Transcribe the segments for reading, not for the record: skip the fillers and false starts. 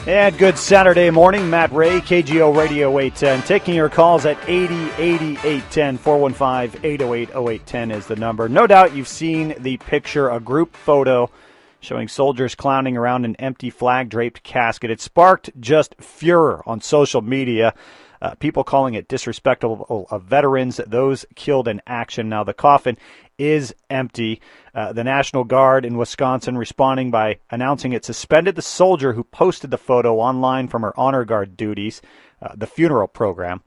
And good Saturday morning, Matt Ray, KGO Radio 810. Taking your calls at 80-80-810, 415-808-0810 is the number. No doubt you've seen the picture, a group photo showing soldiers clowning around an empty flag-draped casket. It sparked just furor on social media, people calling it disrespectful of veterans, those killed in action. Now, the coffin is empty. The National Guard in Wisconsin responding by announcing it suspended the soldier who posted the photo online from her honor guard duties, the funeral program.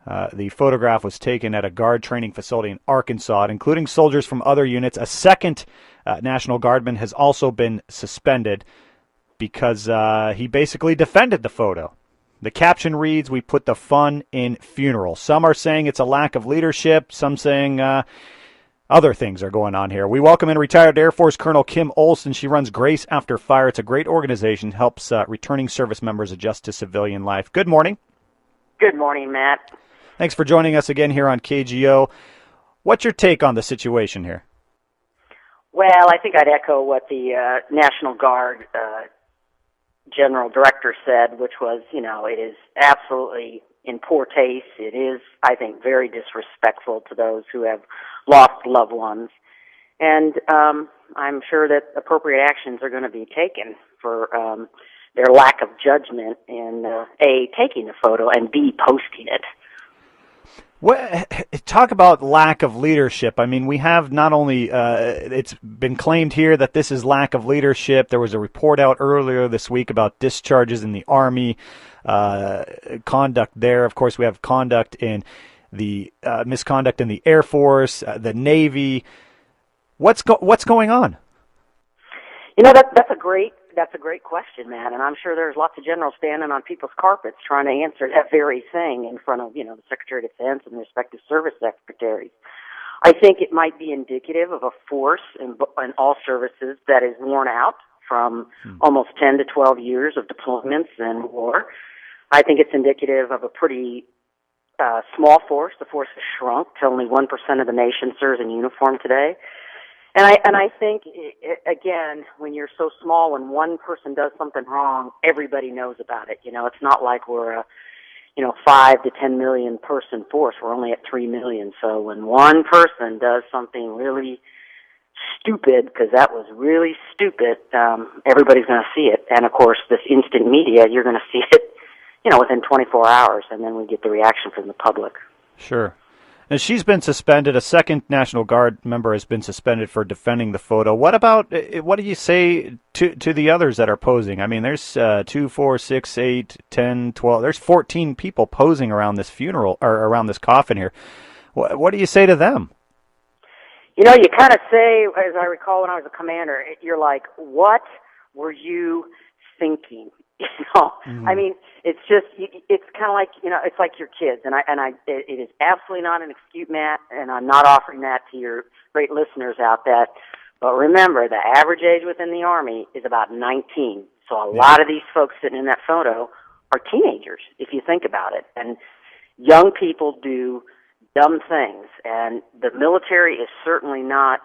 The photograph was taken at a guard training facility in Arkansas, including soldiers from other units. A second National Guardman has also been suspended because he basically defended the photo. The caption reads, "We put the fun in funeral." Some are saying it's a lack of leadership. Some saying other things are going on here. We welcome in retired Air Force Colonel Kim Olson. She runs Grace After Fire. It's a great organization, helps returning service members adjust to civilian life. Good morning. Good morning, Matt. Thanks for joining us again here on KGO. What's your take on the situation here? Well, I think I'd echo what the National Guard General Director said, which was, it is absolutely in poor taste. It is, I think, very disrespectful to those who have lost loved ones. And I'm sure that appropriate actions are going to be taken for their lack of judgment in, A, taking the photo, and B, posting it. Well, talk about lack of leadership. I mean, we have not only, it's been claimed here that this is lack of leadership. There was a report out earlier this week about discharges in the Army, conduct there. Of course, we have conduct in the misconduct in the Air Force, the Navy. What's going on? That's a great question, man, and I'm sure there's lots of generals standing on people's carpets trying to answer that very thing in front of, the Secretary of Defense and the respective service secretaries. I think it might be indicative of a force in all services that is worn out from almost 10 to 12 years of deployments and war. I think it's indicative of a pretty small force. The force has shrunk to only 1% of the nation serves in uniform today. And I think, again, when you're so small, when one person does something wrong, everybody knows about it. It's not like we're a, 5 to 10 million person force. We're only at 3 million. So when one person does something really stupid, because that was really stupid, everybody's going to see it. And, of course, this instant media, you're going to see it, within 24 hours, and then we get the reaction from the public. Sure. And she's been suspended. A second National Guard member has been suspended for defending the photo. What do you say to the others that are posing? I mean, there's 2, 4, 6, 8, 10, 12. There's 14 people posing around this funeral or around this coffin here. What do you say to them? You kind of say, as I recall when I was a commander, you're like, what were you thinking? I mean, it's just, it's kind of like, it's like your kids, and it is absolutely not an excuse, Matt, and I'm not offering that to your great listeners out there. But remember, the average age within the Army is about 19. So a lot of these folks sitting in that photo are teenagers, if you think about it. And young people do dumb things, and the military is certainly not,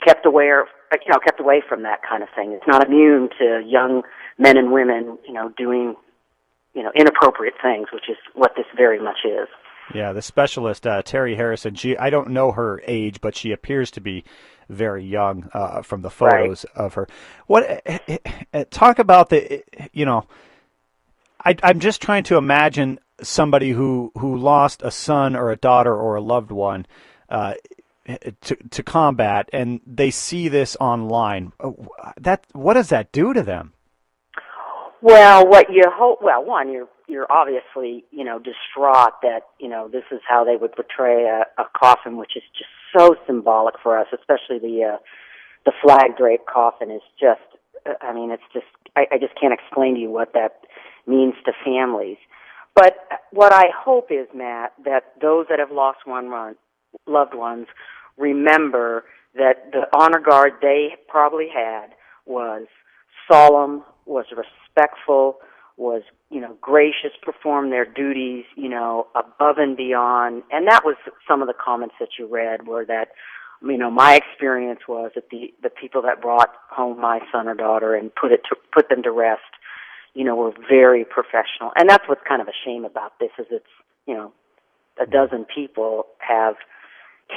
kept away from that kind of thing. It's not immune to young men and women, doing, inappropriate things, which is what this very much is. Yeah, the specialist, Terry Harrison, I don't know her age, but she appears to be very young from the photos of her. Talk about I'm just trying to imagine somebody who lost a son or a daughter or a loved one to combat, and they see this online. What does that do to them? Well, what you hope. Well, one, you're obviously distraught that this is how they would portray a coffin, which is just so symbolic for us, especially the flag draped coffin is just. I mean, it's just. I just can't explain to you what that means to families. But what I hope is, Matt, that those that have lost loved ones remember that the honor guard they probably had was solemn, was respectful, was, gracious, performed their duties, above and beyond. And that was some of the comments that you read were that my experience was that the people that brought home my son or daughter and put them to rest, were very professional. And that's what's kind of a shame about this is it's, a dozen people have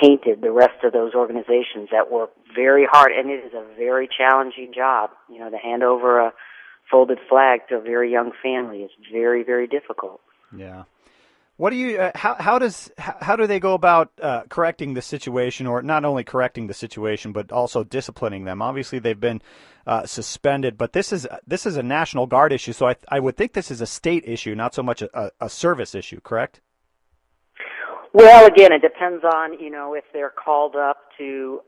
tainted the rest of those organizations that work very hard, and it is a very challenging job. To hand over a folded flag to a very young family is very, very difficult. Yeah. What do you? How do they go about correcting the situation, or not only correcting the situation, but also disciplining them? Obviously, they've been suspended, but this is a National Guard issue, so I would think this is a state issue, not so much a service issue. Correct? Well, again, it depends on if they're called up to.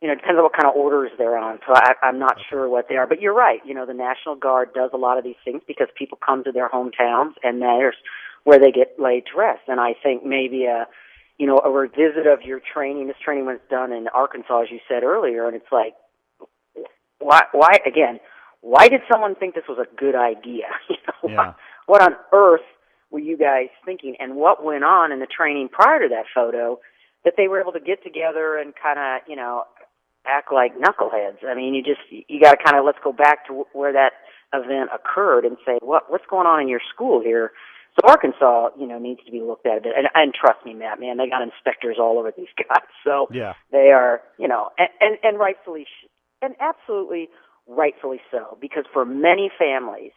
It depends on what kind of orders they're on. So I'm not sure what they are, but you're right. The National Guard does a lot of these things because people come to their hometowns, and there's where they get laid to rest. And I think maybe a revisit of your training. This training was done in Arkansas, as you said earlier, and it's like, why did someone think this was a good idea? Yeah. What on earth were you guys thinking? And what went on in the training prior to that photo that they were able to get together and kind of, act like knuckleheads? I mean, you got to kind of, let's go back to where that event occurred and say, what's going on in your school here? So Arkansas, needs to be looked at a bit. And trust me, Matt, man, they got inspectors all over these guys. So yeah, they are, and rightfully, and absolutely rightfully so, because for many families,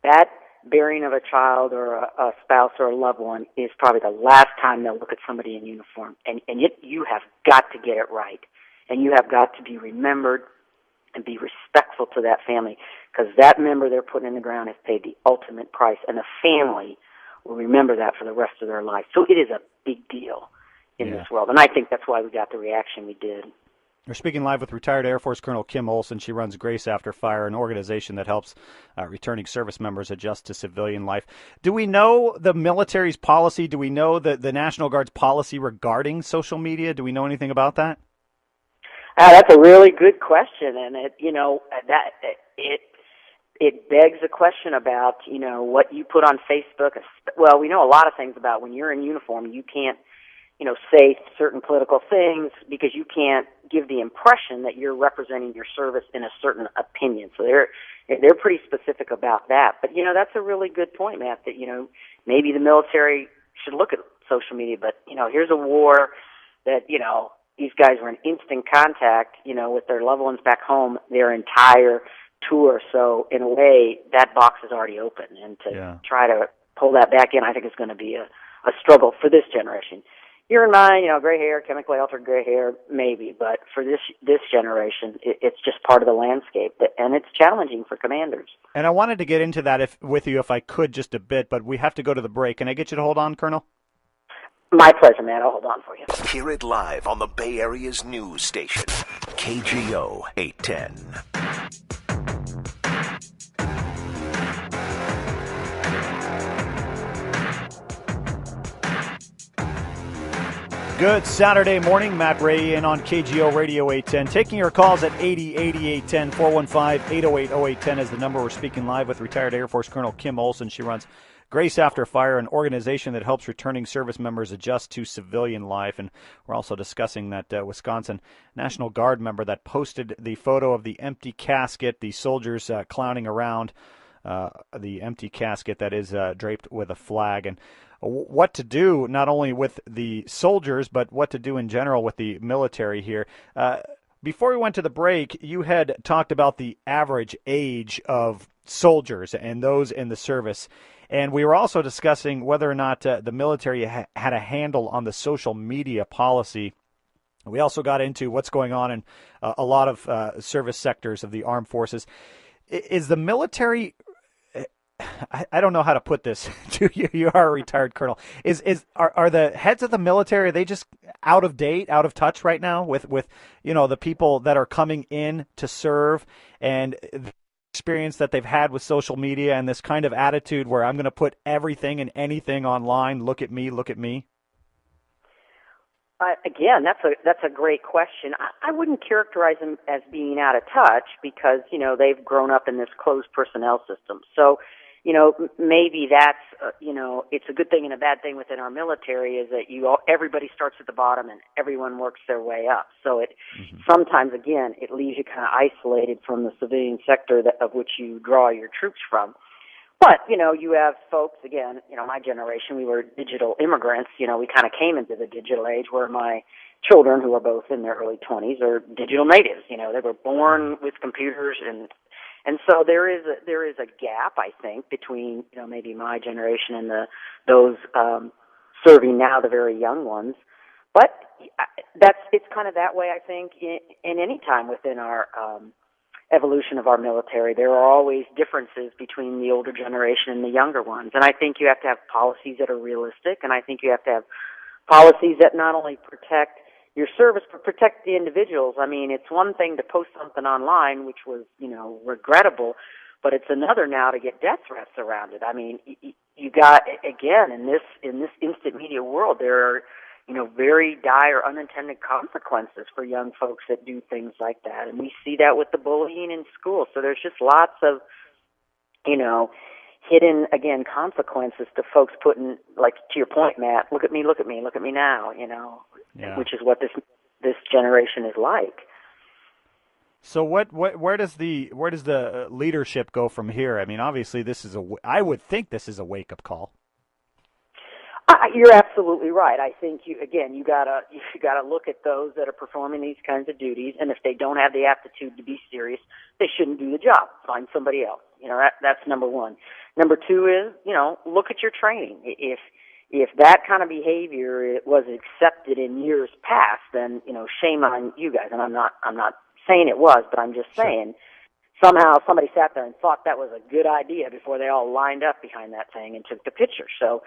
that burying of a child or a spouse or a loved one is probably the last time they'll look at somebody in uniform. And yet you have got to get it right. And you have got to be remembered and be respectful to that family, because that member they're putting in the ground has paid the ultimate price, and the family will remember that for the rest of their life. So it is a big deal in this world, and I think that's why we got the reaction we did. We're speaking live with retired Air Force Colonel Kim Olson. She runs Grace After Fire, an organization that helps returning service members adjust to civilian life. Do we know the military's policy? Do we know the National Guard's policy regarding social media? Do we know anything about that? That's a really good question, and it begs a question about what you put on Facebook. Well, we know a lot of things about when you're in uniform. You can't say certain political things because you can't give the impression that you're representing your service in a certain opinion. So they're pretty specific about that. But that's a really good point, Matt. That maybe the military should look at social media. But here's a war that these guys were in instant contact, with their loved ones back home their entire tour. So in a way, that box is already open, and to try to pull that back in, I think is going to be a struggle for this generation. You're in mine, gray hair, chemically altered gray hair, maybe, but for this generation, it's just part of the landscape, and it's challenging for commanders. And I wanted to get into that with you if I could just a bit, but we have to go to the break. Can I get you to hold on, Colonel? My pleasure, man. I'll hold on for you. Hear it live on the Bay Area's news station, KGO 810. Good Saturday morning. Matt Ray in on KGO Radio 810. Taking your calls at 80-88-10, 415-808-0810 is the number. We're speaking live with retired Air Force Colonel Kim Olson. She runs Grace After Fire, an organization that helps returning service members adjust to civilian life. And we're also discussing that Wisconsin National Guard member that posted the photo of the empty casket, the soldiers clowning around the empty casket that is draped with a flag. And what to do not only with the soldiers, but what to do in general with the military here. Before we went to the break, you had talked about the average age of soldiers and those in the service. And we were also discussing whether or not the military had a handle on the social media policy. We also got into what's going on in a lot of service sectors of the armed forces. Is the military... I don't know how to put this to you. You are a retired colonel. Are the heads of the military, are they just out of date, out of touch right now with the people that are coming in to serve and the experience that they've had with social media and this kind of attitude where I'm going to put everything and anything online? Look at me, look at me. Again, that's a great question. I wouldn't characterize them as being out of touch because they've grown up in this closed personnel system. So maybe that's, it's a good thing and a bad thing within our military is that everybody starts at the bottom and everyone works their way up. So sometimes, again, it leaves you kind of isolated from the civilian sector of which you draw your troops from. But, you have folks, again, my generation, we were digital immigrants. We kind of came into the digital age where my children, who are both in their early 20s, are digital natives. They were born with computers, and so there is a gap, I think, between, maybe my generation and those serving now, the very young ones. But it's kind of that way, I think, in any time within our evolution of our military. There are always differences between the older generation and the younger ones. And I think you have to have policies that are realistic, and I think you have to have policies that not only protect your service, but protect the individuals. I mean, it's one thing to post something online, which was, regrettable, but it's another now to get death threats around it. I mean, you got, again, in this instant media world, there are, very dire unintended consequences for young folks that do things like that. And we see that with the bullying in school. So there's just lots of, hidden, again, consequences to folks putting, like, to your point, Matt, look at me now, which is what this generation is like. So where does the leadership go from here? I mean, obviously I would think this is a wake-up call. You're absolutely right. I think you gotta look at those that are performing these kinds of duties, and if they don't have the aptitude to be serious, they shouldn't do the job. Find somebody else. That's number one. Number two is, look at your training. If that kind of behavior was accepted in years past, then shame on you guys. And I'm not saying it was, but I'm just saying somehow somebody sat there and thought that was a good idea before they all lined up behind that thing and took the picture. So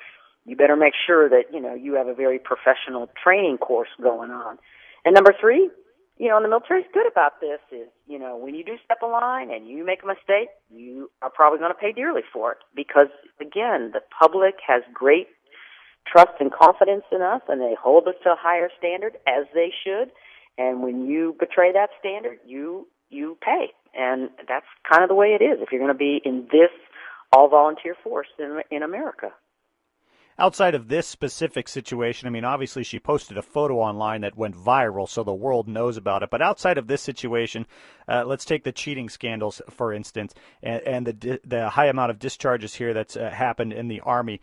you better make sure that, you have a very professional training course going on. And number three, and the military's good about this is, when you do step a line and you make a mistake, you are probably going to pay dearly for it because, again, the public has great trust and confidence in us, and they hold us to a higher standard, as they should. And when you betray that standard, you pay. And that's kind of the way it is if you're going to be in this all-volunteer force in America. Outside of this specific situation, I mean, obviously she posted a photo online that went viral, so the world knows about it. But outside of this situation, let's take the cheating scandals, for instance, and the high amount of discharges here that's happened in the Army.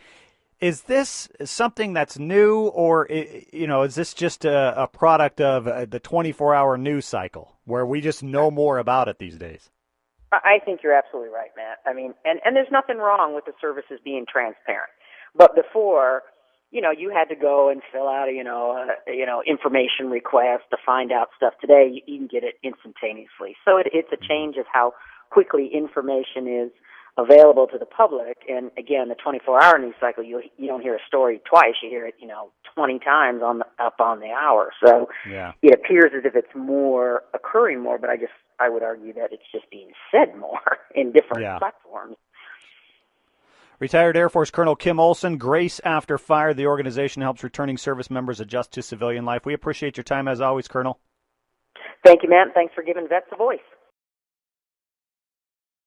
Is this something that's new, or is this just a product of the 24-hour news cycle where we just know more about it these days? I think you're absolutely right, Matt. I mean, and there's nothing wrong with the services being transparent. But before, you had to go and fill out information request to find out stuff. Today, you can get it instantaneously. So it's a change of how quickly information is available to the public. And again, the 24-hour news cycle, you don't hear a story twice. You hear it, 20 times up on the hour. So It appears as if it's occurring more, but I would argue that it's just being said more in different platforms. Retired Air Force Colonel Kim Olson, Grace After Fire. The organization helps returning service members adjust to civilian life. We appreciate your time as always, Colonel. Thank you, Matt. Thanks for giving vets a voice.